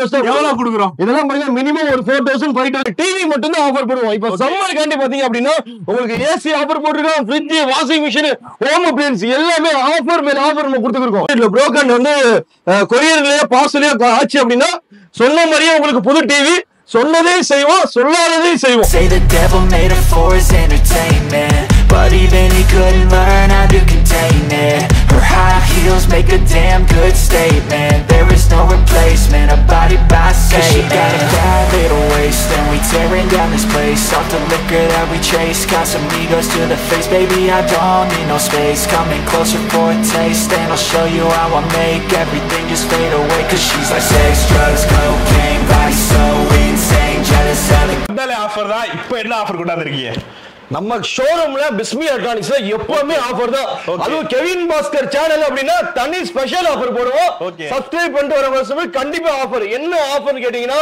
Photos தான் எவ்வளவு கொடுக்குறோம். இதெல்லாம் பாத்தீங்கன்னா மினிமம் ஒரு 4000 5000 டிவி மட்டும் தான் ஆஃபர் பண்ணுவோம். இப்ப சம்மர் காண்டி பாத்தீங்க அப்படின்னா உங்களுக்கு ஏசி ஆஃபர் போட்டுருக்கோம், fridge, washing machine, home appliances எல்லாமே ஆஃபர் மேல ஆஃபர் நம்ம கொடுத்துருக்கோம். இதுல புரோக்கர் வந்து கொரியர்லயோ பார்சலையோ ஆச்சு அப்படின்னா சொன்ன மாதிரியே உங்களுக்கு புது டிவி சொன்னதே செய்வோம், சொல்லாததே செய்வோம். Say the devil made him for his entertainment, but even he couldn't learn how to contain it. Her high heels make a damn good statement. There is no replacement, a body by Satan. She got a bad little waist, and we tearing down this place. Off the liquor that we chase, got some egos to the face. Baby, I don't need no space, coming closer for a taste, and I'll show you how I make everything just fade away. Cause she's like sex, drugs, cocaine, body so insane, jealous of the offer தான். இப்போ என்ன offer கொண்டாந்துருக்கீங்க? நம்ம ஷோரூம்ல பிஸ்மி எலக்ட்ரானிக்ஸ்ல எப்பவுமே offer தான். அதுவும் Kevin Bhaskar channel அப்படின்னா தனி special offer போடுவோம். சப்ஸ்கிரைப் பண்ணிட்டு வரவங்க கண்டிப்பா ஆஃபர். என்ன ஆஃபர் கேட்டீங்கன்னா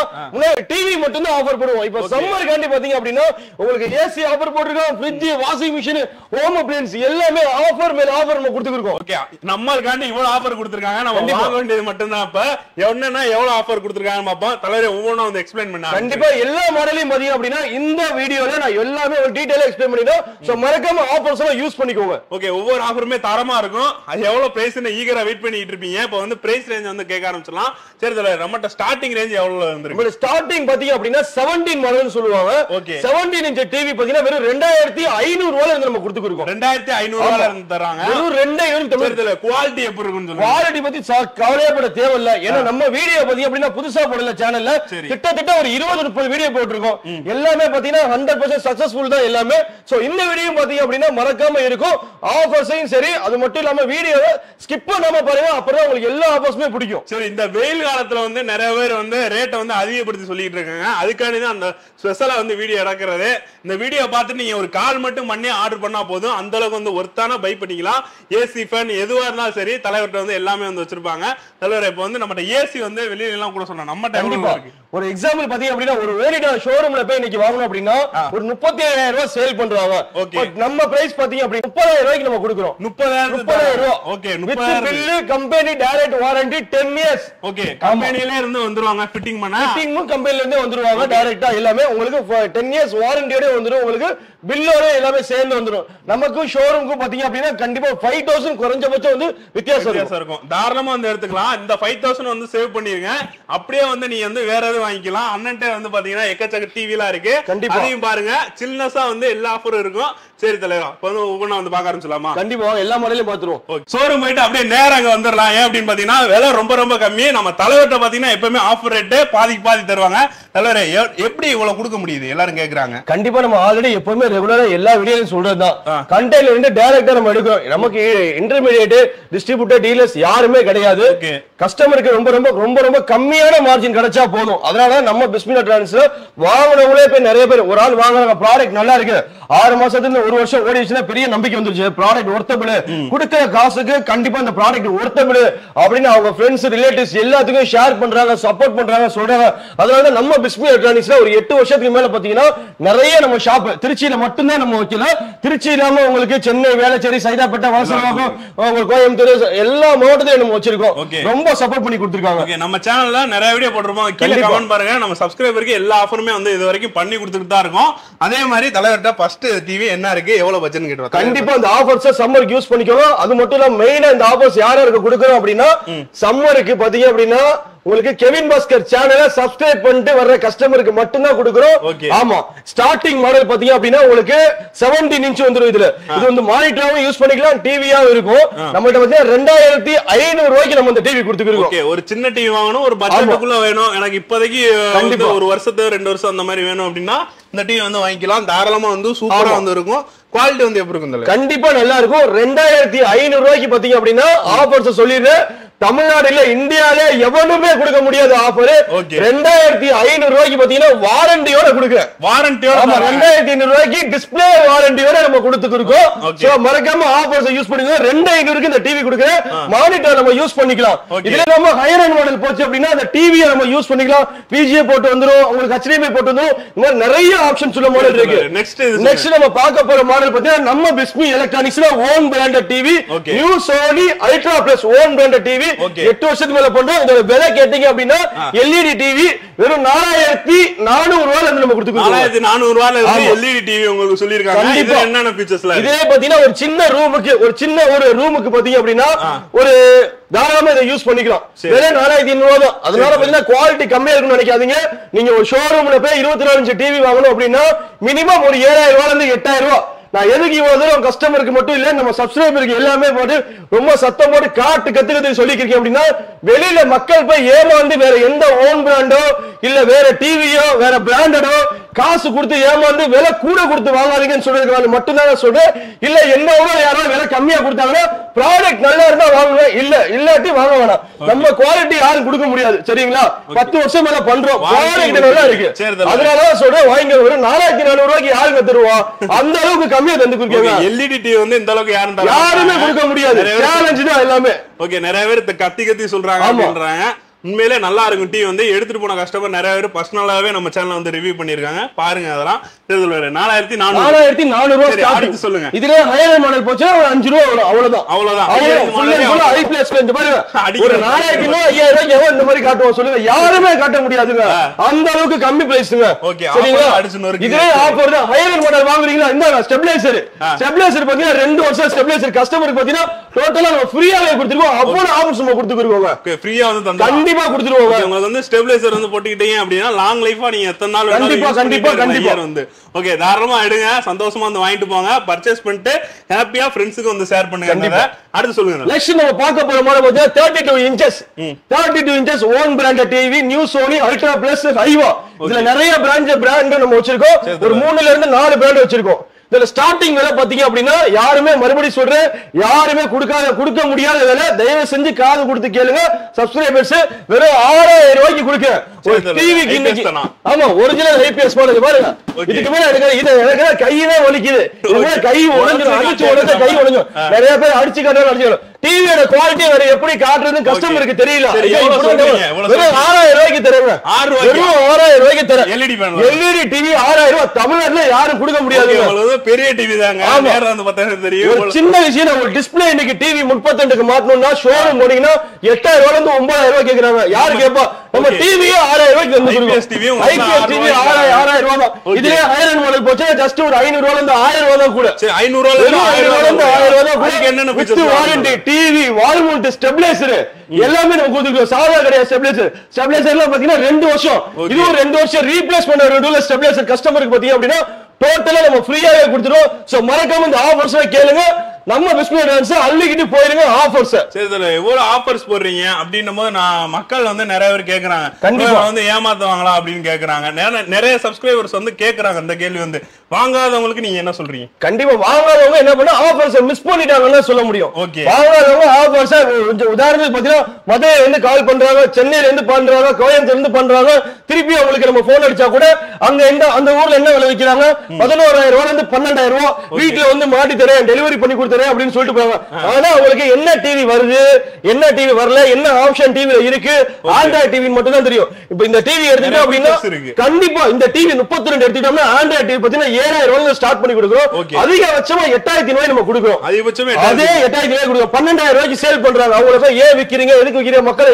டிவி மட்டும் தான் ஆஃபர் போடுவோம். இப்போ சம்மர் காண்டி பாத்தீங்க அப்படின்னா உங்களுக்கு ஏசி ஆஃபர் போட்டுருக்கோம், fridge, washing machine, home appliances எல்லாமே ஆஃபர் மேல ஆஃபர் நம்ம கொடுத்துருக்கோம். ஓகே, நம்மளுக்காண்டி இவ்வளவு ஆஃபர் கொடுத்துருக்காங்க. நம்ம வாங்க வேண்டியது மட்டும் தான். இப்ப என்னன்னா எவ்வளவு ஆஃபர் கொடுத்துருக்காங்க பாப்போம். தலைவரே ஒவ்வொன்றும் வந்து எக்ஸ்பிளைன் பண்ணா கண்டிப்பா எல்லா மாடலையும் பாத்தீங்க அப்படின்னா இந்த வீடியோல நான் எல்லாமே ஒரு டீடைலா எக்ஸ்பிளைன் பண்ணிட்டோம். சோ மறக்காம ஆஃபர்ஸ் எல்லாம் யூஸ் பண்ணிக்கோங்க. ஓகே, ஒவ்வொரு ஆஃபருமே தரமா இருக்கும். அது எவ்வளவு பிரைஸ்னு ஈகரா வெயிட் பண்ணிட்டு இருப்பீங்க. இப்போ வந்து பிரைஸ் ரேஞ்ச் வந்து கேட்க ஆரம்பிச்சலாம். சரி தலைவர், நம்மட்ட ஸ்டார்டிங் ரேஞ்ச் எவ்வளவு வந்திருக்கு? நம்ம ஸ்டார்டிங் பாத்தீங்க அப்படின்னா 17 மாடல்னு சொல்லுவாங்க. 17 இன்ச் டிவி பாத்தீங்கன்னா வெறும் 2500 ரூபாயில இருந்து நம்ம கொடுத்துக்கிறோம். 2500 ரூபாயில இருந்து தராங்க. வெறும் 2000 குவாலிட்டி எப்படி இருக்குன்னு சொல்லுங்க. குவாலிட்டி பத்தி கவலையப்பட தேவையில்லை. ஏன்னா நம்ம வீடியோ பாத்தீங்க அப்படின்னா புதுசா போடல சேனல்ல கிட்டத்தட்ட ஒரு 20-30 வீடியோ போட்டுருக்கோம். எல்லாமே பாத்தீங்கன்னா 100% சக்சஸ்ஃபுல் தான் எல்லாமே. சோ இந்த வீடியோ பாத்தீங்க அப்படின்னா மறக்காம இருக்கும். ஆஃபர்ஸையும் சரி, அது மட்டும் இல்லாம வீடியோவை ஸ்கிப் பண்ணாம பாருங்க. அப்பதான் உங்களுக்கு எல்லா ஆஃபர்ஸுமே பிடிக்கும். சரி, இந்த வெயில் காலத்துல வந்து நிறைய பேர் வந்து ரேட்டை வந்து அதிகப்படுத்தி சொல்லிட்டு இருக்காங்க. அதுக்காண்டி தான் அந்த ஸ்பெஷலா வந்து வீடியோ இறக்குறது. இந்த வீடியோ பார்த்து நீங்க ஒரு கால் மட்டும் பண்ணி ஆர்டர் பண்ணா போதும். அந்த அளவுக்கு வந்து ஒர்த்தான பை பண்ணிக்கலாம். ஏசி ஃபேன் எதுவா இருந்தாலும் சரி, தலைவர்கிட்ட வந்து எல்லாமே வந்து வச்சிருப்பாங்க. தலைவர் இப்போ வந்து நம்ம ஏசி வந்து வெளியில எல்லாம் கூட சொன்னா நம்ம கண்டிப்பா ஒரு எக்ஸாம்பிள் பாத்தீங்க அப்படின்னா ஒரு வேலிடா ஷோரூம்ல போய் இன்னைக்கு வாங்கணும் அப்படின்னா ஒரு 35000 ரூபாய் சேல் பண்றாங்க. நம்ம பிரைஸ் பாத்தீங்க அப்படின்னா 30000 ரூபாய்க்கு நம்ம கொடுக்கிறோம். 30000 ரூபாய். Okay, 30000 bill, company direct warranty 10 years. Okay, கம்பெனில இருந்து வந்துருவாங்க ஃபிட்டிங் பண்ண. ஃபிட்டிங்கும் கம்பெனில இருந்து வந்துருவாங்க டைரக்ட்டா. எல்லாமே உங்களுக்கு 10 இயர்ஸ் வாரண்டியோட வந்துரும். உங்களுக்கு பில்லோட எல்லாமே சேர்ந்து வந்துரும். நமக்கு ஷோரூமுக்கு பாத்தீங்க அப்படின்னா கண்டிப்பா 5000 குறைஞ்சபட்சம் வந்து வித்தியாசம் இருக்கும். தாராளமா வந்து எடுத்துக்கலாம். இந்த 5000 வந்து சேவ் பண்ணிருங்க. அப்படியே வந்து நீங்க வந்து வேற எதுவும் வாங்கிக்கலாம். அண்ணன்ட்ட வந்து பாத்தீங்கன்னா எக்கச்சக்க டிவிலாம் இருக்கு. அதையும் பாருங்க. சில்னஸா வந்து எல்லா ஆஃபரும் இருக்கும். சரி தலைவா, இப்போ வந்து ஒவ்வொன்றா வந்து பார்க்க ஆரம்பிச்சலாமா? கண்டிப்பா எல்லா மாடலையும் பார்த்துருவோம். ஷோரூம் போயிட்டு அப்படியே நேரா அங்க வந்துடலாம். ஏன் அப்படின்னு பாத்தீங்கன்னா விலை ரொம்ப ரொம்ப கம்மி. நம்ம தலைவர்கிட்ட பாத்தீங்கன்னா எப்பவுமே ஆஃபர் ரேட்டு பாதிக்கு பாதி தருவாங்க. தலைவரே எப்படி இவ்வளவு கொடுக்க முடியுது எல்லாரும் கேக்குறாங்க. கண்டிப்பா நம்ம ஆல்ரெடி எப்பவுமே ரெகுலரா எல்லா வீடியோலையும் சொல்றதுதான். கண்டெய்னர் வந்து டைரக்டா நம்ம எடுக்கிறோம். நமக்கு இன்டர்மீடியேட், டிஸ்ட்ரிபியூட்டர், டீலர்ஸ் யாருமே கிடையாது. கஸ்டமருக்கு ரொம்ப ரொம்ப ரொம்ப ரொம்ப கம்மியான மார்ஜின் கிடைச்சா போதும். அதனால நம்ம பிஸ்மி எலக்ட்ரானிக்ஸ்ல வாங்குனவங்களே போய் நிறைய பேர் ஒரு ஆள் வாங்குறாங்க, ப்ராடக்ட் நல்லா இருக்கு, 6 மாசத்துல 1 வருஷம் ஓடிச்சுன்னா பெரிய நம்பிக்கை வந்துருச்சு, ப்ராடக்ட் ஒர்த்தபிள், கொடுக்கிற காசுக்கு கண்டிப்பா இந்த ப்ராடக்ட் ஒர்த்தபிள் அப்படின்னு அவங்க ஃப்ரெண்ட்ஸ், ரிலேட்டிவ்ஸ் எல்லாத்துக்கும் ஷேர் பண்றாங்க, சப்போர்ட் பண்றாங்க, சொல்றாங்க. அதனால நம்ம பிஸ்மி எலக்ட்ரானிக்ஸ்ல ஒரு 8 வருஷத்துக்கு மேல பாத்தீங்கன்னா நிறைய நம்ம ஷாப் திருச்சியில மட்டும்தான் நம்ம வைக்கல. திருச்சி இல்லாம உங்களுக்கு சென்னை, வேளச்சேரி, சைதாப்பேட்டை, வலசரவாக்கம், கோயம்புத்தூர் எல்லா மாவட்டத்திலும் நம்ம வச்சிருக்கோம். ரொம்ப சப்போர்ட் பண்ணி கொடுத்திருக்காங்க. நம்ம சேனல்ல நிறைய வீடியோ போட்டுருப்போம். கீழே கமெண்ட் பாருங்க. நம்ம சப்ஸ்கிரைபருக்கு எல்லா ஆஃபருமே வந்து இது வரைக்கும் பண்ணி கொடுத்துட்டு தான் இருக்கோம். அதே மாதிரி தலைவர்கிட்ட ஃபர்ஸ்ட் டிவி என்ன இருக்கு, எவ்வளவு பட்ஜெட் கேட்டுருவாங்க. கண்டிப்பா இந்த ஆஃபர்ஸ் சம்மருக்கு யூஸ் பண்ணிக்கணும். அது மட்டும் இல்ல மெயினா இந்த ஆஃபர்ஸ் யாருக்கு கொடுக்கறோம் அப்படின்னா சம்மருக்கு பாத்தீங்க அப்படின்னா உங்களுக்கு கெவின் பாஸ்கர் சேனலை சப்ஸ்கிரைப் பண்ணிட்டு வர்ற கஸ்டமருக்கு மட்டும் தான் கொடுக்கிறோம். ஆமா, ஸ்டார்டிங் மாடல் பாத்தீங்க அப்படின்னா உங்களுக்கு 17 இன்ச் வந்துரும். இதுல இது வந்து மானிட்டராவும் யூஸ் பண்ணிக்கலாம், டிவியாவும் இருக்கும். நம்மகிட்ட வந்து 2500 ரூபாய்க்கு நம்ம இந்த டிவி கொடுத்துக்கிறோம். ஓகே, ஒரு சின்ன டிவி வாங்கணும், ஒரு பட்ஜெட்டுக்குள்ள வேணும், எனக்கு இப்போதைக்கு கண்டிப்பா ஒரு வருஷத்துக்கு 2 வருஷம் அந்த மாதிரி வேணும் அப்படின்னா இந்த டிவி வந்து வாங்கிக்கலாம். தாராளமா வந்து சூப்பரா வந்து இருக்கும். குவாலிட்டி வந்து எப்படி இருக்கும்? கண்டிப்பா நல்லா இருக்கும். 2500 ரூபாய்க்கு பாத்தீங்க அப்படின்னா ஆஃபர்ஸ் சொல்லிடுறேன். தமிழ்நாடு இல்ல இந்தியாவிலே எவனுமே கொடுக்க முடியாத ஆஃபர். 2500 ரூபாய்க்கு பாத்தீங்கன்னா வாரண்டியோட கொடுக்குறேன். வாரண்டியோட 2500 ரூபாய்க்கு டிஸ்பிளே வாரண்டியோட நம்ம கொடுத்துருக்கோம். மறக்காம ஆஃபர்ஸ் யூஸ் பண்ணுங்க. 2500க்கு இந்த டிவி கொடுக்குறேன். மானிட்டர் நம்ம யூஸ் பண்ணிக்கலாம். இதுல நம்ம ஹையர் எண்ட் மாடல் போச்சு அப்படின்னா அந்த டிவியை நம்ம யூஸ் பண்ணிக்கலாம். பிஜிஏ போட்டு வந்துரும், உங்களுக்கு HDMI போட்டு வந்துரும். இந்த மாதிரி நிறைய ஆப்ஷன்ஸ் உள்ள மாடல் இருக்கு. நெக்ஸ்ட் நம்ம பார்க்க போற மாடல் மாடல் பாத்தீங்கன்னா நம்ம பிஸ்மி எலக்ட்ரானிக்ஸ்ல own branded TV, new Sony ultra plus own branded TV 8 வருஷத்துக்கு மேல பண்றோம். இதோட விலை கேட்டீங்க அப்படின்னா எல்இடி டிவி வெறும் 4400 ரூபாயில இருந்து நம்ம கொடுத்துருக்கோம். 4400 ரூபாயில இருந்து எல்இடி டிவி உங்களுக்கு சொல்லிருக்காங்க. இது என்னென்ன ஃபீச்சர்ஸ்ல இதே பாத்தீங்கன்னா ஒரு சின்ன ரூமுக்கு பாத்தீங்க அப்படின்னா ஒரு தாராளமா இதை யூஸ் பண்ணிக்கலாம். வெறும் 4500 தான். அதனால பாத்தீங்கன்னா குவாலிட்டி கம்மியா இருக்குன்னு நினைக்காதீங்க. நீங்க ஒரு ஷோரூம்ல போய் 24 இன்ச் டிவி வாங்கணும் அப்படின்னா மினிமம் ஒரு 7000 ரூபாயில இருந்து 8000 ரூபாய். நான் எதுக்கு இவ்வளவு தூரம் கஸ்டமருக்கு மட்டும் இல்ல நம்ம சப்ஸ்கிரைபருக்கு எல்லாமே போட்டு ரொம்ப சத்தம் போட்டு கத்துக்கிறதுக்கு சொல்லிக்கிறேன் அப்படின்னா வெளியில மக்கள் போய் ஏமாந்து வேற எந்த ஓன் பிராண்டோ இல்ல வேற டிவியோ வேற பிராண்டடோ காசு கொடுத்து ஏமாந்து விலை கூட கொடுத்து வாங்காதீங்கன்னு சொல்றதுக்கு மட்டும்தான் சொல்றேன். இல்ல என்னோட யாராவது விலை கம்மியா கொடுத்தாங்கன்னா ப்ராடக்ட் நல்லா இருந்தா வாங்குங்க, இல்லாட்டி வாங்க வேணாம். நம்ம குவாலிட்டி யாரும் கொடுக்க முடியாது. சரிங்களா? 10 வருஷம் மேல பண்றோம், ப்ராடக்ட் நல்லா இருக்கு. அதனாலதான் சொல்றேன் வாங்க. ஒரு 4400 ரூபாய்க்கு யாருங்க தருவா? அந்த அளவுக்கு கம்மியா தந்து கொடுக்கீங்க. எல்இடி டிவி வந்து இந்த அளவுக்கு யாருமே கொடுக்க முடியாது. சேலஞ்ச் தான் எல்லாமே. ஓகே, நிறைய பேர் கத்தி சொல்றாங்க அப்படின்றாங்க. உண்மையிலே நல்லா இருக்கும் டிவி வந்து எடுத்துட்டு போன கஸ்டமர் நிறைய பேர் பர்சனலாவே நம்ம சேனல்ல வந்து ரிவ்யூ பண்ணிருக்காங்க. பாருங்க அதெல்லாம். 4400 ரூபாய் அடுத்து சொல்லுங்க. இதுல ஹையர் மாடல் போச்சு 5 ரூபாய் வரும். அவ்வளவுதான். ஹை பிளஸ் இந்த பாருங்க. ஒரு 4000 கிலோ 5000 ரூபாய்க்கு இந்த மாதிரி காட்டுவோம் சொல்லுங்க. யாருமே காட்ட முடியாதுங்க. அந்த அளவுக்கு கம்மி பிரைஸ்ங்க. சரிங்களா? இதே ஆஃபர் தான். ஹையர் மாடல் வாங்குறீங்களா? இந்த ஸ்டெபிலைசர் பாத்தீங்கன்னா 2 வருஷம் ஸ்டெபிலைசர் கஸ்டமருக்கு பாத்தீங்கன்னா டோட்டலா நம்ம ஃப்ரீயாவே கொடுத்துருக்கோம். அவ்வளவு ஆஃபர்ஸ் நம்ம கொடுத்துருக்கோம். ஃப்ரீயா வந்து தந்தா கொடுத்துருவோம். உங்களுக்கு வந்து ஸ்டெபிலைசர் வந்து போட்டுக்கிட்டீங்க அப்படின்னா லாங் லைஃபா நீங்க எத்தனை நாள் கண்டிப்பா வந்து ஓகே தாராளமா எடுங்க. சந்தோஷமா வந்து வாங்கிட்டு போங்க. பர்ச்சேஸ் பண்ணிட்டு ஹாப்பியா ஃப்ரெண்ட்ஸ்க்கு வந்து ஷேர் பண்ணுங்க. அடுத்து சொல்லுங்க. நெக்ஸ்ட் நம்ம பார்க்க போற மாடல் பார்த்தா 32 inches own branded TV new Sony ultra plus ஹைவா. இதுல நிறைய பிராண்ட் நம்ம வச்சிருக்கோம். ஒரு 3ல இருந்து 4 பிராண்ட் வச்சிருக்கோம். இதுல ஸ்டார்டிங் விலை பாத்தீங்க அப்படின்னா யாருமே மறுபடியும் சொல்றேன் யாருமே கொடுக்க முடியாத விலை. தயவு செஞ்சு காது கொடுத்து கேளுங்க சப்ஸ்கிரைபர்ஸ். வெறும் 6000 ரூபாய்க்கு கொடுக்க ஒரு டிவிக்கு இன்னைக்கு. ஆமா, ஒரிஜினல் ஐபிஎஸ் மாடல் பாருங்க. இதுக்கு மேல எனக்கு கையே வலிக்குது. கை உடைஞ்சிடும், அடிச்சு உடனே கை உடைஞ்சிடும். நிறைய பேர் அடிச்சு காட்டுறாங்க. டிவியோட குவாலிட்டி வேற எப்படி காட்டுறது கஸ்டமருக்கு தெரியல. வெறும் 6000 ரூபாய்க்கு தரேன். 6000 ரூபாய்க்கு தரேன். எல்இடி டிவி 6000 ரூபாய். தமிழ்நாட்டுல யாரும் கொடுக்க முடியாது. பெரிய டிவி தாங்க. ஒரு சின்ன விஷயம் ஒரு டிஸ்பிளே இன்னைக்கு டிவி 32க்கு மாத்தணும்னா ஷோரூம் போனீங்கன்னா 8000 ரூபாயில இருந்து 9000 ரூபாய் கேக்குறாங்க. யாரு கேப்பா? நம்ம டிவியே 6000 ரூபாய்க்கு வந்து ஐபிஎஸ் டிவி 6000 ரூபாய் தான். இதுல ஹையர் மாடல் போச்சு ஜஸ்ட் ஒரு 500 ரூபாயில இருந்து 1000 ரூபாய் தான் கூட. சரி 500 ரூபாயில இருந்து 1000 ரூபாய் தான் கூட. என்னென்ன ஃபீச்சர்ஸ்? வாரண்டி, டிவி, வால் மவுண்ட், ஸ்டெபிலைசர் எல்லாமே நம்ம கொடுத்துருக்கோம். சாதா கிடையாது. ஸ்டெபிலைசர்ல பாத்தீங்கன்னா 2 வருஷம். இதுவும் 2 வருஷம் ரீப்ளேஸ் பண்ண ரெகுலர் ஸ்டெபிலைசர் கஸ்டமருக்கு பாத்தீங்க அப்படின்னா டோட்டலா நம்ம ஃப்ரீயாவே கொடுத்துறோம். சோ மறக்காம இந்த ஆஃபர்ஸ் கேளுங்க. நம்ம பிஸ்மி டான்ஸ் அள்ளிக்கிட்டு போயிருங்க ஆஃபர்ஸ். சரி, இதுல எவ்வளவு ஆஃபர்ஸ் போடுறீங்க அப்படின்னும் போது மக்கள் வந்து நிறைய பேர் கேக்குறாங்க. கண்டிப்பா வந்து ஏமாத்துவாங்களா அப்படின்னு கேக்குறாங்க. நிறைய சப்ஸ்கிரைபர்ஸ் வந்து கேக்குறாங்க. அந்த கேள்வி வந்து வாங்காதவங்களுக்கு நீங்க என்ன சொல்றீங்க? கண்டிப்பா வாங்காதவங்க என்ன பண்ணா ஆஃபர்ஸ் மிஸ் பண்ணிட்டாங்கன்னு சொல்ல முடியும். வாங்காதவங்க ஆஃபர்ஸ் உதாரணத்துக்கு பாத்தீங்கன்னா மதுரையில இருந்து கால் பண்றாங்க, சென்னையில இருந்து பண்றாங்க, கோயம்புத்தூர்ல இருந்து பண்றாங்க. திருப்பி அவங்களுக்கு நம்ம போன் அடிச்சா கூட அங்க அந்த ஊர்ல என்ன விலை விக்கிறாங்க? 11000 ரூபாயில இருந்து 12000 ரூபாய். வீட்டுல வந்து மாட்டி தரேன், டெலிவரி பண்ணி கொடுத்துறேன் அப்படின்னு சொல்லிட்டு போவாங்க. ஆனா உங்களுக்கு என்ன டிவி வருது, என்ன டிவி வரல, என்ன ஆப்ஷன் டிவில இருக்கு, ஆண்ட்ராய்டு டிவி மட்டும் தான் தெரியும். இப்போ இந்த டிவி எடுத்துட்டோம் அப்படின்னா கண்டிப்பா இந்த டிவி 32 எடுத்துட்டோம்னா ஆண்ட்ராய்டு டிவி பாத்தீங்கன்னா 7000 ரூபாயில ஸ்டார்ட் பண்ணி கொடுக்குறோம். அதிகபட்சமா 8000 ரூபாய் நம்ம கொடுக்குறோம். அதே 8000 ரூபாய் கொடுக்குறோம். 12000 ரூபாய்க்கு சேல் பண்றாங்க. அவங்கள ஏன் விக்கிறீங்க, எதுக்கு விக்கிறீங்க, மக்களை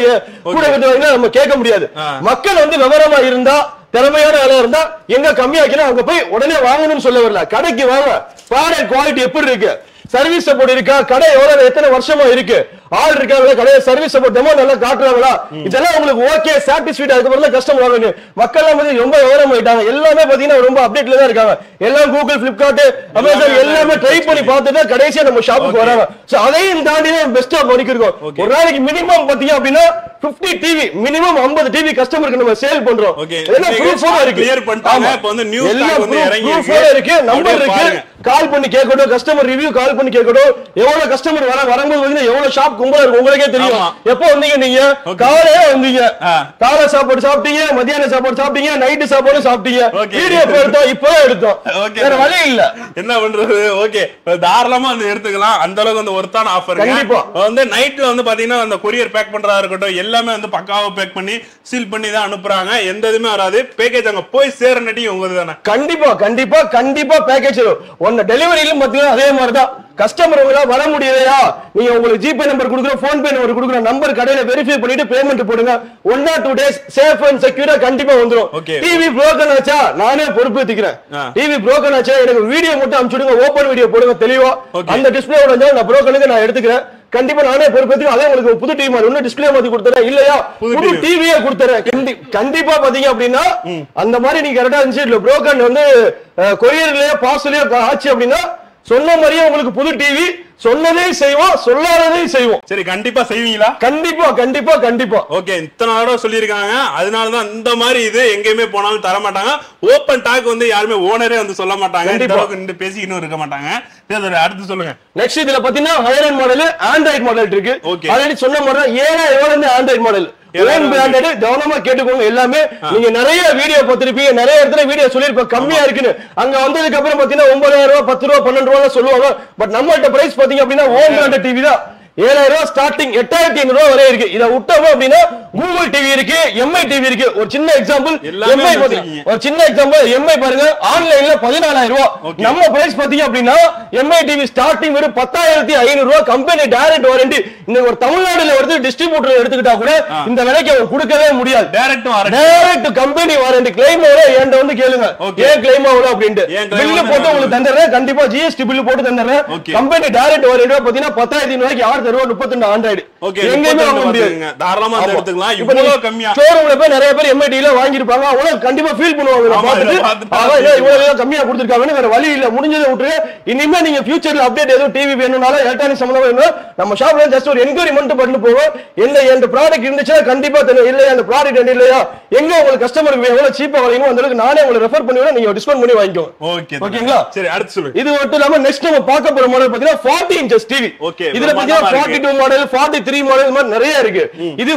கூட வித்துவாங்கன்னா நம்ம கேட்க முடியாது. மக்கள் வந்து விவரமா இருந்தா திறமையான வேலை இருந்தா எங்க கம்மியாக்கலாம் அங்க போய் உடனே வாங்கணும்னு சொல்ல வரல. கடைக்கு வாங்க. ப்ராடக்ட் குவாலிட்டி எப்படி இருக்கு, சர்வீஸ் சப்போர்ட் இருக்கா, கடை எவ்வளவு எத்தனை வருஷமா இருக்கு, ஆள் இருக்காங்களா, கடையை சர்வீஸ் சப்போர்ட் டெமோ நல்லா காட்டுறாங்களா, இதெல்லாம் உங்களுக்கு ஓகே சாட்டிஸ்ஃபைட். அதுக்கப்புறம் கஸ்டமர் வாங்க. மக்கள் வந்து ரொம்ப விவரம் ஆயிட்டாங்க. எல்லாமே பாத்தீங்கன்னா ரொம்ப அப்டேட்ல தான் இருக்காங்க. எல்லாம் கூகுள், பிளிப்கார்ட், அமேசான் எல்லாமே ட்ரை பண்ணி பார்த்துட்டு கடைசியா நம்ம ஷாப்புக்கு வராங்க. அதையும் தாண்டி பெஸ்டா பண்ணிக்கிறோம். ஒரு நாளைக்கு மினிமம் பாத்தீங்க அப்படின்னா 50 டிவி மினிமம் 50 டிவி கஸ்டமருக்கு நம்ம சேல் பண்றோம். எல்லாம் ப்ரூஃபா இருக்கு. கிளியர் பண்ணிட்டாங்க. இப்போ வந்து நியூஸ் ஸ்டாக் வந்து இறங்கி இருக்கு. நம்பர் இருக்கு. கால் பண்ணி கேட்கணும். கஸ்டமர் ரிவ்யூ கால் பண்ணி கேட்கணும். எவ்வளவு கஸ்டமர் வரும்போது எவ்வளவு ஷாப் கும்பலா இருக்கும் உங்களுக்கே தெரியும். எப்போ வந்தீங்க நீங்க? காலையில வந்தீங்க, காலை சாப்பாடு சாப்பிட்டீங்க, மத்தியான சாப்பாடு சாப்பிட்டீங்க, நைட்டு சாப்பாடு சாப்பிட்டீங்க. வீடியோ எடுத்தோம், இப்பதான் எடுத்தோம், வேற வழி இல்ல. என்ன பண்றது? ஓகே, தாராளமா வந்து எடுத்துக்கலாம். அந்த அளவுக்கு வந்து ஒர்த்தான ஆஃபர். கண்டிப்பா வந்து நைட்ல வந்து பாத்தீங்கன்னா அந்த கொரியர் பேக் பண்றதா இருக்கட்டும், எல்லாமே வந்து பக்காவா பேக் பண்ணி சீல் பண்ணி தான் அனுப்புறாங்க. எந்த இதுமே வராது. பேக்கேஜ் அங்க போய் சேர நட்டி உங்களுக்கு தானே. கண்டிப்பா கண்டிப்பா கண்டிப்பா பேக்கேஜ் ஒன்னு டெலிவரியிலும் பாத்தீங்கன்னா அதே மாதிரிதான். கஸ்டமர் வர முடியலையா, நீங்க உங்களுக்கு ஜிபே நம்பர் கொடுக்குறோம், போன் பே நம்பர் கொடுக்குறோம், நம்பர் கடையில வெரிஃபை பண்ணிட்டு பேமெண்ட் போடுங்க. 1 or 2 days சேஃப் அண்ட் செக்யூரா கண்டிப்பா வந்துரும். டிவி புரோக்கன் ஆச்சா நானே பொறுப்பேத்துக்கிறேன். டிவி புரோக்கன் ஆச்சா எனக்கு வீடியோ மட்டும் அனுப்பிச்சுடுங்க, ஓபன் வீடியோ போடுங்க தெளிவா. அந்த டிஸ்பிளே உடைஞ்சா நான் புரோக்கனுக்கு நான் எடுத்துக்கிறேன். கண்டிப்பா நானே பொறுப்பேற்று அதே உங்களுக்கு புது டிவி மாதிரி டிஸ்பிளே மாத்தி கொடுத்துறேன், இல்லையா புது டிவியே கொடுத்துறேன். கண்டிப்பா பாத்தீங்க அப்படின்னா அந்த மாதிரி நீங்க கரெக்டா இருந்துச்சு. புரோக்கன் வந்து கொரியர்லயோ பார்சலையோ ஆச்சு அப்படின்னா சொன்ன மாதிரியே உங்களுக்கு புது டிவி, சொன்னதே செய்வோம், சொல்லாததே செய்வோம். சரி, கண்டிப்பா செய்வீங்களா? கண்டிப்பா கண்டிப்பா கண்டிப்பா. ஓகே, இத்தனை தடவை சொல்லியிருக்காங்க. அதனாலதான் இந்த மாதிரி இது எங்கேயுமே போனாலும் தர மாட்டாங்க. ஓப்பன் டாக் வந்து யாருமே ஓனரே வந்து சொல்ல மாட்டாங்க. நின்று பேசிக்கிட்டு இருக்க மாட்டாங்க. அடுத்து சொல்லுங்க. நெக்ஸ்ட் இதுல பாத்தீங்கன்னா higher end model, Android model இருக்கு. ஆல்ரெடி சொன்ன மாதிரி தான் 7000 ரூபாய் ஆண்ட்ராய்டு மாடல். கவனமா கேட்டுக்கோங்க. எல்லாமே நீங்க நிறைய வீடியோ பார்த்திருப்பீங்க, நிறைய இடத்துல வீடியோ சொல்லிருப்பேன் கம்மியா இருக்குன்னு. அங்க வந்ததுக்கு அப்புறம் பாத்தீங்கன்னா 9000 ரூபாய், 10 ரூபாய், 12 ரூபாய் சொல்லுவாங்க. பட் நம்மள்ட்ட பிரைஸ் பாத்தீங்க அப்படின்னா ஓன் பிராண்டட் டிவி தான். 7000 ரூபாய் ஸ்டார்டிங், 8500 ரூபாய் வரை இருக்கு. இத விட்டோம் அப்படின்னா கூகுள் டிவி இருக்கு, எம்ஐ டிவி இருக்கு. ஒரு சின்ன எக்ஸாம்பிள் எம்ஐ பாருங்க, ஆன்லைன்ல 14000 ரூபாய். நம்ம பிரைஸ் பாத்தீங்க அப்படின்னா எம்ஐ டிவி ஸ்டார்டிங் வெறும் 10500 ரூபாய். Company direct warranty. இன்னைக்கு ஒரு தமிழ்நாடுல வருது டிஸ்ட்ரிபியூட்டர் எடுத்துக்கிட்டா கூட இந்த விலைக்கு அவர் கொடுக்கவே முடியாது. Direct company warranty. கிளைம் ஆகல என்கிட்ட வந்து கேளுங்க, ஏன் கிளைம் ஆகல அப்படின்ட்டு. பில்லு போட்டு உங்களுக்கு தந்துடுறேன், கண்டிப்பா ஜிஎஸ்டி பில்லு போட்டு தந்துடுறேன். கம்பெனி டைரக்ட் வாரண்டி பாத்தீங்கன்னா 10000 ரூபாய்க்கு யார் 32 ஆண்ட்ராய்டு எங்கேயுமே வாங்க முடியாது. தாராளமா எடுத்துக்கலாம். இவ்வளவு கம்மியா ஷோரூம்ல போய் நிறைய பேர் எம்ஐடில வாங்கிருப்பாங்க. அவங்க கண்டிப்பா ஃபீல் பண்ணுவாங்க, இவ்வளவு கம்மியா கொடுத்திருக்காங்கன்னு. வேற வழி இல்ல, முடிஞ்சதை விட்டு. இனிமே நீங்க ஃபியூச்சர்ல அப்டேட் எதுவும் டிவி வேணும்னாலும் எலக்ட்ரானிக் சம்பந்தமா வேணும், நம்ம ஷாப்ல ஜஸ்ட் ஒரு என்கொயரி மட்டும் பண்ணி போவோம். என்ன இந்த ப்ராடக்ட் இருந்துச்சுன்னா கண்டிப்பா தெரியும், இல்லையா அந்த ப்ராடக்ட் இல்லையா எங்க உங்களுக்கு கஸ்டமருக்கு எவ்வளவு சீப்பா வாங்கணும் அந்த அளவுக்கு நானே உங்களுக்கு ரெஃபர் பண்ணி நீங்க டிஸ்கவுண்ட் பண்ணி வாங்கிக்கோங்க. ஓகேங்களா? சரி, அடுத்து சொல்லுங்க. இது மட்டும் இல்லாம நெக்ஸ்ட் நம்ம பார்க்க போற மாடல் பாத்தீங்கன்னா 40 inches டிவி. இதுல பாத்தீங்கன்னா 42 மாடல், 43 மாடல் மாதிரி நிறைய இருக்கு. இது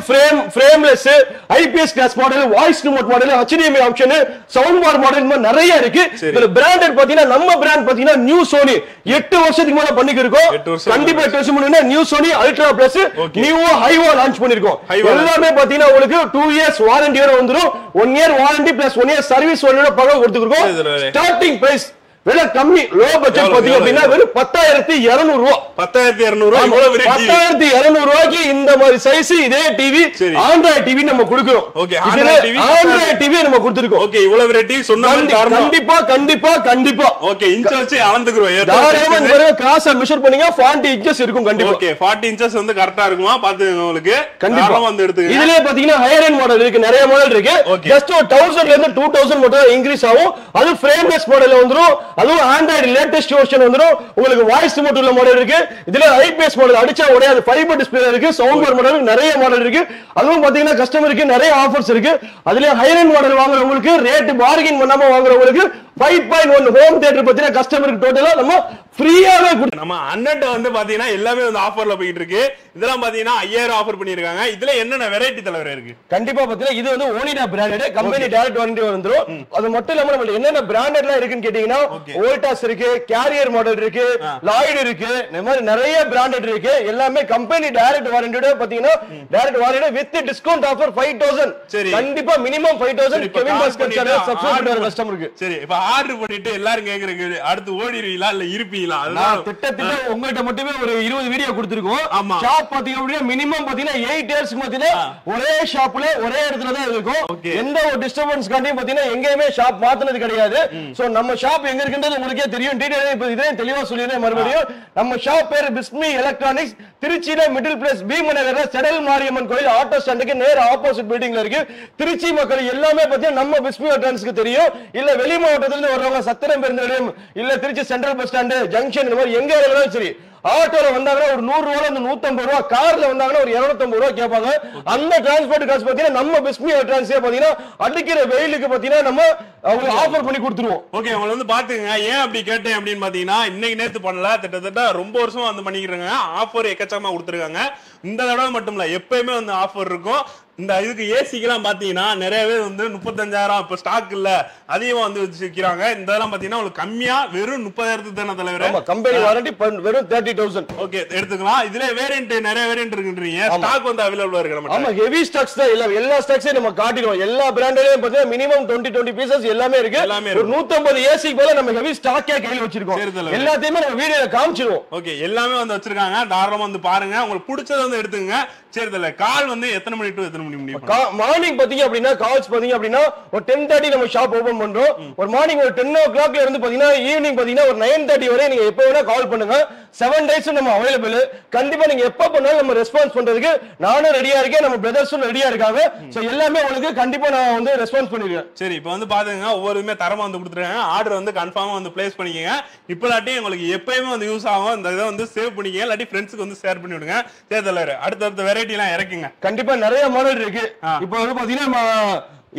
frameless, IPS glass model, voice remote model, HDMI option, sound bar model மாதிரி நிறைய இருக்கு. இதுல பிராண்டட் பாத்தீங்கன்னா நம்ம பிராண்ட் பாத்தீங்கன்னா நியூ சோனி 8 வருஷத்துக்கு மேல பண்ணிட்டு இருக்கோம். கண்டிப்பா 8 வருஷம் முன்னாடி new Sony ultra plus new ஹைவா லான்ச் பண்ணிருக்கோம். எல்லாமே பாத்தீங்கன்னா உங்களுக்கு 2 years வாரண்டி வரை வந்துரும். 1 year warranty plus 1 year service வாரண்டியோட பக்கம் கொடுத்துருக்கோம். ஸ்டார்டிங் பிரைஸ் விலை கம்மி, லோ பட்ஜெட் பாத்தீங்க அப்படின்னா வெறும் 10200 ரூபாய். 10200 ரூபாய். 10200 ரூபாய்க்கு இந்த மாதிரி சைஸ் இதே டிவி ஆண்ட்ராய்டு டிவி நம்ம கொடுக்கிறோம். ஓகே, ஆண்ட்ராய்டு டிவி நம்ம கொடுத்திருக்கோம். ஓகே, இவ்வளவு வெரைட்டி சொன்னா கண்டிப்பா கண்டிப்பா கண்டிப்பா. ஓகே, இன்ச் வச்சு அளந்துக்குறோம். தாராளமா இந்த கிராஸா மெஷர் பண்ணீங்க 40 inches இருக்கும் கண்டிப்பா. ஓகே, 40 inches வந்து கரெக்ட்டா இருக்குமா பாத்துங்க உங்களுக்கு. கண்டிப்பா வந்து எடுத்துங்க. இதுலயே பாத்தீங்கன்னா ஹையர் எண்ட் மாடல் இருக்கு, நிறைய மாடல் இருக்கு. ஜஸ்ட் 1000 ல இருந்து 2000 மட்டும் இன்கிரீஸ் ஆகும். அது ஃப்ரேம்லெஸ் மாடல்ல வந்துரும். அதுவும் ஆண்ட்ராய்டு லேட்டஸ்ட் வெர்ஷன் வந்துரும். உங்களுக்கு வாய்ஸ் ரிமோட் உள்ள மாடல் இருக்கு. இதுல ஐபிஎஸ் மாடல் அடிச்சா உடையாது, ஃபைபர் டிஸ்ப்ளே இருக்கு. சவுண்ட் பார் மாடல் நிறைய மாடல் இருக்கு. அதுவும் பாத்தீங்கன்னா கஸ்டமருக்கு நிறைய ஆஃபர்ஸ் இருக்கு. அதுல ஹையர் எண்ட் மாடல் வாங்குறவங்களுக்கு ரேட் பார்கெயின் பண்ணாம வாங்குறவங்களுக்கு 5.1 ஹோம் தியேட்டர் பத்தின கஸ்டமருக்கு டோட்டலா நம்ம ஃப்ரீயாவே கொடுத்து நம்ம அண்ணன்ட்ட வந்து பாத்தீங்கன்னா எல்லாமே வந்து ஆஃபர்ல போயிட்டு இருக்கு. இதெல்லாம் பாத்தீங்கன்னா 5000 ஆஃபர் பண்ணிருக்காங்க. இதுல என்னென்ன வெரைட்டி தலைவர் இருக்கு? கண்டிப்பா பாத்தீங்கன்னா இது வந்து Onida branded, company direct warranty வந்துரும். அது மட்டும் இல்லாம நம்ம என்னென்ன பிராண்டட்லாம் இருக்குன்னு கேட்டீங்கன்னா வோல்டாஸ் இருக்கு, கேரியர் மாடல் இருக்கு, லாய்டு இருக்கு, இந்த மாதிரி நிறைய பிராண்டட் இருக்கு. எல்லாமே கம்பெனி டைரக்ட் வாரண்டியோட பாத்தீங்கன்னா direct warranty with discount offer 5000. கண்டிப்பா minimum 5000 Kevin Bhaskar channel subscribe பண்ற கஸ்டமருக்கு. சரி, இப்ப ஆர்டர் பண்ணிட்டு எல்லாரும் கேக்குறீங்க அடுத்து ஓடிடுவீங்களா இல்ல இருப்பீங்களா? நான் திட்டத்திட்ட உங்கள்ட்ட மட்டுமே ஒரு 20 வீடியோ கொடுத்திருக்கோம். ஷாப் பாத்தீங்க அப்படின்னா மினிமம் பாத்தீங்கன்னா 8 இயர்ஸ்க்கு பாத்தீங்கன்னா ஒரே ஷாப்ல ஒரே இடத்துல தான் இருக்கும். எந்த ஒரு டிஸ்டர்பன்ஸ் காண்டியும் பாத்தீங்கன்னா எங்கேயுமே ஷாப் மாத்துனது கிடையாது. சோ நம்ம ஷாப் எங்க இருக்குன்றது உங்களுக்கே தெரியும். டீடைல் இப்ப இதே தெளிவா சொல்லிடுறேன் மறுபடியும். நம்ம ஷாப் பேர் பிஸ்மி எலக்ட்ரானிக்ஸ். திருச்சியில மிடில் பிளேஸ் பீமநகர்ல செடல் மாரியம்மன் கோயில் ஆட்டோ ஸ்டாண்டுக்கு நேர் ஆப்போசிட் பில்டிங்ல இருக்கு. திருச்சி மக்கள் எல்லாமே பாத்தீங்கன்னா நம்ம பிஸ்மி எலக்ட்ரானிக்ஸ்க்கு தெரியும். இல்ல வெளி மாவட்டத்துல இருந்து வர்றவங்க சத்திரம் பெருந்தடையம் இல்ல Trichy central bus stand junction இந்த மாதிரி எங்க இருந்தாலும் சரி ஆட்டோல வந்தாங்கன்னா ஒரு 100 ரூபாய் இருந்து 150 ரூபாய், கார்ல வந்தாங்கன்னா ஒரு 250 ரூபாய் கேட்பாங்க. அந்த டிரான்ஸ்போர்ட் காசு பாத்தீங்கன்னா நம்ம பிஸ்மி எலக்ட்ரானிக்ஸ் பாத்தீங்கன்னா அடிக்கிற வெயிலுக்கு பாத்தீங்கன்னா நம்ம அவங்களுக்கு ஆஃபர் பண்ணி கொடுத்துருவோம். ஓகே, உங்களை வந்து பாத்துங்க. ஏன் அப்படி கேட்டேன் அப்படின்னு பாத்தீங்கன்னா, இன்னைக்கு நேத்து பண்ணல, கிட்டத்தட்ட ரொம்ப வருஷம் வந்து பண்ணிக்கிறாங்க. ஆஃபர் எக்கச்சக்கமா கொடுத்துருக்காங்க. இந்த தடவை மட்டும் இல்ல, எப்பயுமே வந்து ஆஃபர் இருக்கும். இந்த இதுக்கு ஏசிக்கெல்லாம் பாத்தீங்கன்னா நிறையவே வந்து 35,000 இப்ப ஸ்டாக் இல்ல அதிகமா வந்து வச்சிருக்காங்க. இந்த இதெல்லாம் பாத்தீங்கன்னா உங்களுக்கு கம்மியா வெறும் 30,000 தானே தலைவர். ஆமா, கம்பெனி வாரண்டி வெறும் 30,000. ஓகே, எடுத்துக்கலாம். இதுல வேரியன்ட் நிறைய வேரியன்ட் இருக்குன்றீங்க. ஸ்டாக் வந்து அவைலபிளா இருக்கு நம்ம. ஆமா, ஹெவி ஸ்டாக்ஸ் தான். எல்லா ஸ்டாக்ஸையும் நம்ம காட்டிடுவோம். எல்லா பிராண்ட்லயும் பாத்தீங்கன்னா மினிமம் 20 பீசஸ் எல்லாமே இருக்கு. ஒரு 150 ஏசிக்கு போல நம்ம ஹெவி ஸ்டாக்கே கையில வச்சிருக்கோம். எல்லாத்தையுமே நம்ம வீடியோல காமிச்சிடுவோம். ஓகே, எல்லாமே வந்து வச்சிருக்காங்க. தாராளமா வந்து பாருங்க. உங்களுக்கு பிடிச்சதை வந்து எடுத்துங்க. சரி தல, கால் வந்து எத்தனை மணி டு எத்தனை மணி முடியும்? மார்னிங் பாத்தீங்க அப்படின்னா கால்ஸ் பாத்தீங்க அப்படின்னா ஒரு 10:30 நம்ம ஷாப் ஓபன் பண்றோம். ஒரு மார்னிங் ஒரு 10 o'clock இருந்து பாத்தீங்கன்னா ஈவினிங் பாத்தீங்கன்னா ஒரு 9:30 வரை நீங்க எப்ப வேணா கால் பண்ணுங்க. 7 days நம்ம அவைலபிள். கண்டிப்பா நீங்க எப்ப பண்ணாலும் நம்ம ரெஸ்பான்ஸ் பண்றதுக்கு நானும் ரெடியா இருக்கேன், நம்ம பிரதர்ஸும் ரெடியா இருக்காங்க. சோ எல்லாமே உங்களுக்கு கண்டிப்பா நான் வந்து ரெஸ்பான்ஸ் பண்ணிடுவேன். சரி, இப்போ வந்து பாத்துங்க, ஒவ்வொருமே தரமா வந்து கொடுத்துருக்காங்க. ஆர்டர் வந்து கன்ஃபார்மா வந்து பிளேஸ் பண்ணிக்கங்க. இப்பலாட்டி உங்களுக்கு எப்பயுமே வந்து யூஸ் ஆகும். இந்த இதை வந்து சேவ் பண்ணிக்கங்க, இல்லாட்டி ஃப்ரெண்ட்ஸ்க்கு வந்து ஷேர் பண்ணி விடுங்க. தேர்தலர் அடுத்த வெரைட்டி எல்லாம் இறக்குங்க. கண்டிப்பா நிறைய மாடல் இருக்கு. இப்போ வந்து பாத்தீங்கன்னா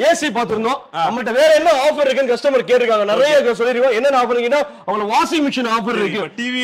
ஏசி பாத்துறோம். நம்மகிட்ட வேற என்ன ஆஃபர் இருக்குன்னு கஸ்டமர் கேட்டிருக்காங்க. நிறைய சொல்லிருக்கோம். என்ன ஆஃபர்ங்கனா உங்களுக்கு வாஷிங் மிஷின் ஆஃபர் இருக்கு. டிவி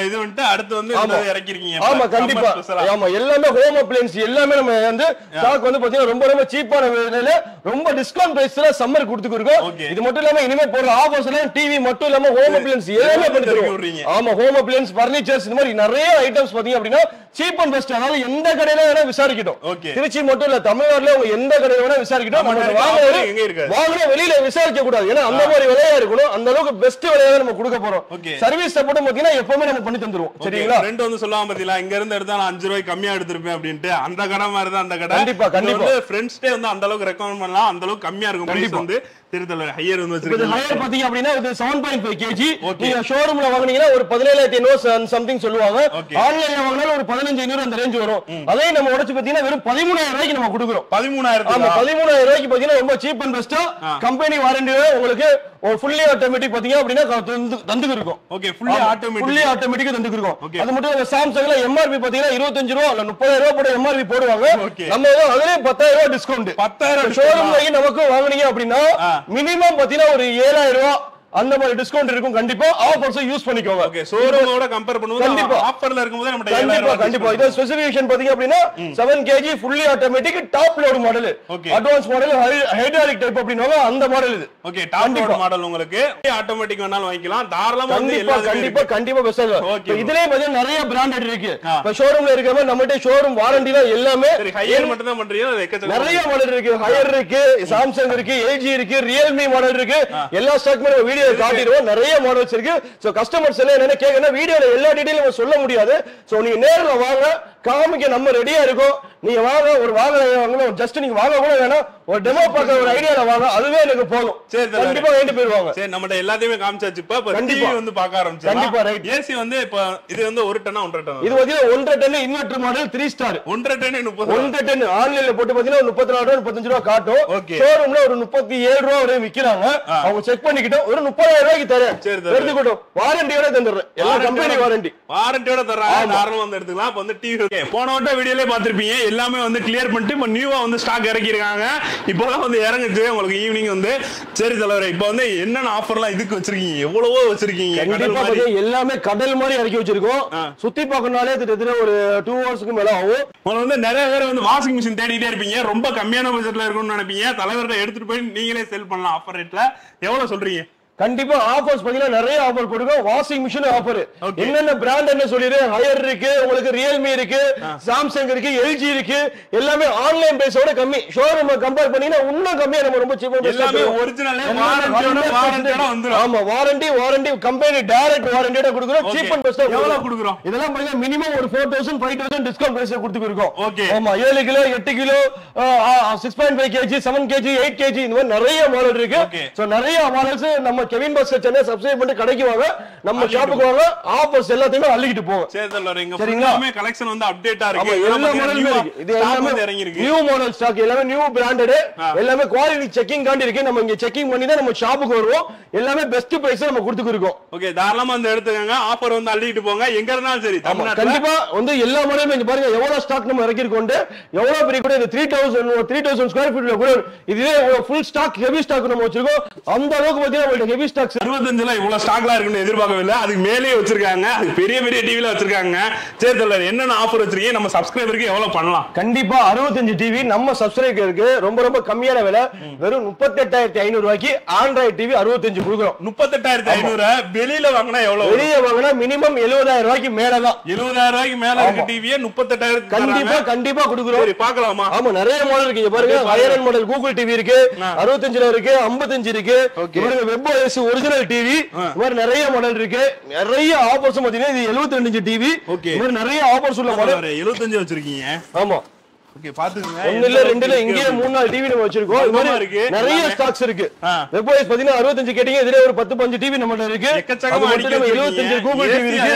இது வந்து அடுத்து வந்து இறக்கிருக்கீங்க. ஆமா, கண்டிப்பா. ஆமா, எல்லாமே ஹோம் அப்ளையன்ஸ் எல்லாமே நம்ம வந்து ஸ்டாக் வந்து பாத்தீங்கன்னா ரொம்ப சீப்பான விலையில ரொம்ப டிஸ்கவுண்ட் பிரைஸ்ல சம்மர் கொடுத்துருக்கோம். இது மட்டும் இல்லாம இனிமே போற ஆஃபர்ஸ் எல்லாம் டிவி மட்டும் இல்லாம ஹோம் அப்ளையன்ஸ் எல்லாமே பண்ணிருக்கோம். ஆமா, ஹோம் அப்ளையன்ஸ், பர்னிச்சர்ஸ், இந்த மாதிரி நிறைய ஐட்டம்ஸ் பாத்தீங்க அப்படின்னா சீப் அண்ட் பெஸ்ட். அதனால எந்த கடையில வேணா விசாரிக்கட்டும். திருச்சி மட்டும் இல்ல, தமிழ்நாட்டுல உங்க எந்த கடையில வேணா விசாரிக்கட்டும். வாங்கினா வெளியில விசாரிக்க கூடாது. ஏன்னா அந்த மாதிரி விலையா இருக்கணும். அந்த அளவுக்கு பெஸ்ட் விலையா நம்ம கொடுக்க போறோம். சர்வீஸ் சப்போர்ட் பாத்தீங்கன்னா எப்பவுமே நம்ம பண்ணி தந்துருவோம். சரிங்களா? ரெண்டு வந்து சொல்லுவாங்க பாத்தீங்களா, இங்க இருந்து எடுத்தா நான் 5 ரூபாய் கம்மியா எடுத்திருப்பேன் அப்படின்ட்டு. அந்த கடை மாதிரி தான் அந்த கடை. கண்டிப்பா கண்டிப்பா ஃப்ரெண்ட்ஸ்டே வந்து அந்த அளவுக்கு ரெக்கமெண்ட் பண்ணலாம். அந்த அளவுக்கு கம்மியா இருக்கும். பிரைஸ் வந்து திருத்தல ஹையர் வந்து வச்சிருக்காங்க. ஹையர் பாத்தீங்க அப்படின்னா இது 7.5 kg. நீங்க ஷோரூம்ல வாங்குனீங்கன்னா ஒரு 17,500 சம்திங் சொல்லுவாங்க. ஆன்லைன்ல வாங்குனாலும் ஒரு 15,500 அந்த ரேஞ்ச் வரும். அதே நம்ம உடைச்சு பாத்தீங்கன்னா வெறும் 13,000 ரூபாய்க்கு நம்ம கொடுக்குறோம். 13,000. ஆமா, 13,000 ரூபாய்க்கு பாத்தீங்கன்னா ரொம்ப சீப் அண்ட் பெஸ்டா கம்பெனி வாரண்டியோட உங்களுக்கு ஒரு ஃபுல்லி ஆட்டோமேட்டிக் பாத்தீங்க அப்படின்னா தந்துக்கு இருக்கும். ஓகே, ஃபுல்லி ஆட்டோமேட்டிக் தந்துக்கு இருக்கும். அது மட்டும் இல்ல, சாம்சங்ல எம்ஆர்பி பாத்தீங்கன்னா 25 ரூபாய் இல்ல 30,000 ரூபாய் போட எம்ஆர்பி போடுவாங்க. நம்ம அதுலயே 10,000 ரூபாய் டிஸ்கவுண்ட். 10,000 ஷோரூம்ல நமக்கு வாங்குனீங்க அப்படின்னா மினிமம் பாத்தீங்கன்னா ஒரு 7,000 ரூபாய் அந்த மாதிரி டிஸ்கவுண்ட் இருக்கும். கண்டிப்பா ஆஃபர்ஸ் யூஸ் பண்ணிக்கோங்க. ஓகே, ஷோரூமோட கம்பேர் பண்ணும்போது கண்டிப்பா ஆஃபர்ல இருக்கும்போது நம்ம கண்டிப்பா இது ஸ்பெசிஃபிகேஷன் பாத்தீங்க அப்படின்னா 7 kg fully automatic top load model. Advance model hydraulic type அப்படினோங்க அந்த மாடல் இது. ஓகே, டாப் லோட் மாடல் உங்களுக்கு ஆட்டோமேட்டிக் வேணாலும் வாங்கிக்கலாம். தாராளமா வந்து கண்டிப்பா பெஸ்ட். இதுலயே பாத்தீங்கன்னா நிறைய பிராண்டட் இருக்கு. இப்ப ஷோரூம்ல இருக்கிற மாதிரி நம்மட்ட ஷோரூம் வாரண்டி தான் எல்லாமே. ஹையர் மட்டும் தான் பண்றீங்க. நிறைய மாடல் இருக்கு. ஹையர் இருக்கு, சாம்சங் இருக்கு, LG இருக்கு, ரியல்மி மாடல் இருக்கு. எல்லா ஸ்டாக்குமே வீடியோ காட்டிடுவோம். நிறைய மாடல்ஸ் இருக்கு. சோ கஸ்டமர்ஸ் எல்லாம் என்ன கேக்குறா, வீடியோல எல்லா டீடைலும் சொல்ல முடியாது. சோ நீங்க நேர்ல வாங்க, காமிக்க நம்ம ரெடியா இருக்கோம். நீங்க வாங்க, ஒரு வாங்கணும் ஜஸ்ட் நீங்க வாங்க கூட வேணாம், ஒரு டெமோ பார்க்க ஒரு ஐடியால வாங்க, அதுவே எனக்கு போதும். சரி, கண்டிப்பா வாங்கிட்டு போயிடுவாங்க. சரி, நம்மட்ட எல்லாத்தையுமே காமிச்சாச்சு. இப்ப டிவி வந்து பார்க்க ஆரம்பிச்சோம். கண்டிப்பா ரைட். ஏசி வந்து இப்ப இது வந்து 1 டன் 1.5 டன். இது வந்து 1.5 ton inverter model 3 star. 1.5 ton 1.5 ton ஆன்லைன்ல போட்டு பாத்தீங்கன்னா 34 ரூபாய் 35 ரூபாய் காட்டும். ஷோரூம்ல ஒரு 37 ரூபாய் வரை விக்கிறாங்க. அவங்க செக் பண்ணிக்கிட்டோம். ஒரு 30,000 ரூபாய்க்கு தரேன். எடுத்துக்கிட்டோம். வாரண்டியோட தந்துறேன். எல்லா கம்பெனி வாரண்டியோட தர்றாங்க. தாராளமா வந்து எடுத்துக்கலாம். இப்ப வந்து டிவி போன வட்ட வீடியோலயே பாத்திருப்பீங்க. எல்லாமே வந்து கிளியர் பண்ணிட்டு இப்ப நியூவா வந்து ஸ்டாக் இறக்கி இருக்காங்க. இப்போதான் வந்து இறங்குச்சு உங்களுக்கு ஈவினிங் வந்து. சரி தலைவரே, இப்போ வந்து என்னென்ன ஆஃபர்லாம் இதுக்கு வச்சிருக்கீங்க? எவ்வளவோ வச்சிருக்கீங்க. எல்லாமே கடல் மாதிரி இறக்கி வச்சிருக்கோம். சுத்தி பார்க்கணும்னாலே கிட்டத்தட்ட ஒரு 2 ஹவர்ஸ்க்கு மேல ஆகும். உங்களுக்கு வந்து நிறைய பேர் வந்து வாஷிங் மிஷின் தேடிட்டே இருப்பீங்க. ரொம்ப கம்மியான பட்ஜெட்ல இருக்கும்னு நினைப்பீங்க. தலைவர்கிட்ட எடுத்துட்டு போய் நீங்களே செல் பண்ணலாம். ஆஃபர் ரேட்ல எவ்வளவு சொல்றீங்க? கண்டிப்பா ஆஃபர்ஸ் பாத்தீங்கன்னா நிறைய ஆஃபர் கொடுக்கும். வாஷிங் மிஷின் ஆஃபர் என்னென்ன பிராண்ட் என்ன சொல்லிடுறேன். ஹையர் இருக்கு, உங்களுக்கு ரியல்மி இருக்கு, சாம்சங் இருக்கு, LG இருக்கு. எல்லாமே ஆன்லைன் பிரைஸோட கம்மி. ஷோரூம் கம்பேர் பண்ணீங்கன்னா இன்னும் கம்மியா நம்ம ரொம்ப சீப்பா எல்லாமே ஒரிஜினல் வாரண்டியோட வந்துரும். ஆமா, வாரண்டி கம்பெனி டைரக்ட் வாரண்டியோட கொடுக்குறோம். சீப் அண்ட் பெஸ்டா எவ்வளவு கொடுக்குறோம்? இதெல்லாம் பாத்தீங்கன்னா மினிமம் ஒரு 4,000 5,000 டிஸ்கவுண்ட் பிரைஸ்ல கொடுத்துருக்கோம். ஆமா, 7 kilo 8 kilo 6.5 kg 7 kg 8 kg இந்த மாதிரி நிறைய மாடல் இருக்கு. சோ நிறைய மாடல்ஸ் நம்ம நம்ம கெவின் பாஸ்கர் சேனலை சப்ஸ்கிரைப் பண்ணி கடைக்கு வாங்க, நம்ம ஷாப்புக்கு வாங்க, ஆஃபர்ஸ் எல்லாத்தையுமே அள்ளிக்கிட்டு போங்க. சரிங்களா? கலெக்ஷன் வந்து அப்டேட்டா இருக்கு. எல்லா மாடலுமே இருக்கு. இது எல்லாமே இறங்கி இருக்கு. நியூ மாடல் ஸ்டாக், எல்லாமே நியூ பிராண்டட், எல்லாமே குவாலிட்டி செக்கிங் காண்டி இருக்கு. நம்ம இங்க செக்கிங் பண்ணி தான் நம்ம ஷாப்புக்கு வருவோம். எல்லாமே பெஸ்ட் பிரைஸ் நம்ம கொடுத்துக்கு இருக்கோம். ஓகே, தாராளமா வந்து எடுத்துக்கங்க. ஆஃபர் வந்து அள்ளிட்டு போங்க. எங்க இருந்தாலும் சரி தமிழ்நாட்டுல கண்டிப்பா வந்து எல்லா மாடலுமே இங்க பாருங்க எவ்வளவு ஸ்டாக் நம்ம இறக்கி இருக்கோம். எவ்வளவு பெரிய கூட இது 3000 ஸ்கொயர் ஃபீட்ல கூட இதுவே ஃபுல் ஸ்டாக் ஹெவி ஸ்டாக் நம்ம வச்சிருக்கோம். அந்த அளவுக்கு பாத்தீங்கன்னா நம்மள்ட்ட ஹெவி ஸ்டாக்ஸ் 65ல இவ்வளவு ஸ்டாக்லாம் இருக்குன்னு எதிர்பார்க்கவில்லை. அதுக்கு மேலேயே வச்சிருக்காங்க. அது பெரிய பெரிய டிவில வச்சிருக்காங்க. சரி தோழர், என்னென்ன ஆஃபர் வச்சிருக்கீங்க? நம்ம சப்ஸ்கிரைபருக்கு எவ்வளவு பண்ணலாம்? கண்டிப்பா 65 டிவி நம்ம சப்ஸ்கிரைபருக்கு ரொம்ப ரொம்ப கம்மியான விலை, வெறும் 38,500 ரூபாய்க்கு ஆண்ட்ராய்டு டிவி 65 கொடுக்குறோம். 38,500. வெளியில வாங்கினா எவ்வளவு? வெளிய வாங்கினா மினிமம் 70,000 ரூபாய்க்கு மேலதான். 70,000 ரூபாய்க்கு மேல இருக்க டிவியே 38,000 கண்டிப்பா கண்டிப்பா கொடுக்குறோம். சரி, பார்க்கலாமா? ஆமா, நிறைய மாடல் இருக்கு. பாருங்க, higher end model Google TV இருக்கு, 65ல இருக்கு, 55 இருக்கு. பாருங்க, வெப் OS ஒரிஜினல் டிவி, இந்த மாதிரி நிறைய மாடல் இருக்கு. நிறைய ஆஃபர்ஸ் பாத்தீங்கன்னா இது 72 இன்ச் டிவி. இந்த மாதிரி நிறைய ஆஃபர்ஸ் உள்ள மாடல் 75 வச்சிருக்கீங்க. ஆமா, ஓகே, பாத்துக்கங்க. ஒண்ணு இல்ல ரெண்டு இல்ல, இங்கே 3-4 டிவி நம்ம வச்சிருக்கோம். இது மாதிரி நிறைய ஸ்டாக்ஸ் இருக்கு. வெப் OS பாத்தீங்கன்னா 65 கேட்டிங்க, இதுல ஒரு 10-15 டிவி நம்மட்ட இருக்கு. எக்கச்சக்கமா 75 கூகுள் டிவி இருக்கு.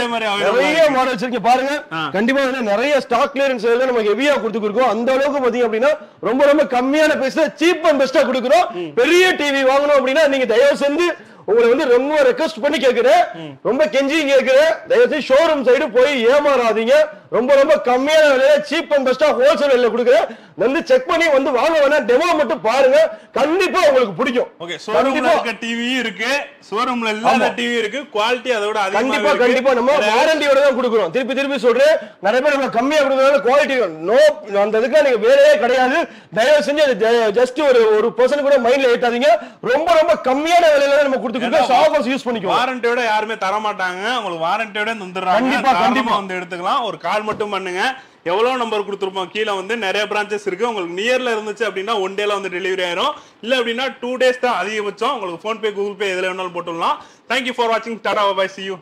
நிறைய மாடல்ஸ் இருக்கு. பாருங்க, கண்டிப்பா நிறைய ஸ்டாக் கிளியரன்ஸ் எல்லாம் நம்ம ஹெவியா கொடுத்துருக்கோம். அந்த அளவுக்கு பாத்தீங்க அப்படின்னா ரொம்ப ரொம்ப கம்மியான பிரைஸ்ல சீப் அண்ட் பெஸ்டா கொடுக்குறோம். பெரிய டிவி வாங்கணும் அப்படின்னா நீங்க தயவு செஞ்சு உங்களை வந்து ரொம்ப ரெக்வெஸ்ட் பண்ணி கேக்குறேன், ரொம்ப கெஞ்சி கேக்குறேன், தயவுசெய்து ஷோரூம் சைடு போய் ஏமாறாதீங்க. ரொம்ப ரொம்ப கம்மியான விலையில சீப் அண்ட் பெஸ்டா ஹோல்சேல் விலையில கொடுக்குறேன். வந்து செக் பண்ணி வந்து வாங்க வேணா, டெமோ மட்டும் பாருங்க, கண்டிப்பா உங்களுக்கு பிடிக்கும். ஓகே, ஷோரூம்ல இருக்க டிவி இருக்கு, ஷோரூம்ல இல்லாத டிவி இருக்கு, குவாலிட்டி அதோட அதிகமா கண்டிப்பா கண்டிப்பா நம்ம வாரண்டியோட தான் கொடுக்குறோம். திருப்பி சொல்றேன், நிறைய பேர் நம்ம கம்மியா கொடுக்கறதால குவாலிட்டி நோ, அந்த இதுக்கு நீங்க வேலையே கிடையாது. தயவு செஞ்சு அது ஜஸ்ட் ஒரு பர்சன் கூட மைண்ட்ல ஏத்தாதீங்க. ரொம்ப ரொம்ப கம்மியான விலையில நம்ம கொடுத்துருக்கோம். ஆஃபர்ஸ் யூஸ் பண்ணிக்கோ. வாரண்டியோட யாருமே தர மாட்டாங்க. உங்களுக்கு வாரண்டியோட வந்துடுறாங்க. கண்டிப்பா கண்டிப்பா வந்து எடுத்துக்கலாம். ஒரு கால் மட்டும் பண்ணுங்க. எவ்வளவு நம்பர் கொடுத்துருப்போம் கீழே வந்து நிறைய பிரான்ச்சஸ் இருக்கு. உங்களுக்கு நியர்ல இருந்துச்சு அப்படின்னா 1 டேல வந்து டெலிவரி ஆயிரும். இல்ல அப்படின்னா 2 டேஸ் தான் அதிகபட்சம். உங்களுக்கு போன்பே கூகுள் பே எதுல வேணாலும் போட்டுடலாம். தேங்க்யூ ஃபார் வாட்சிங். Tata bye, see you.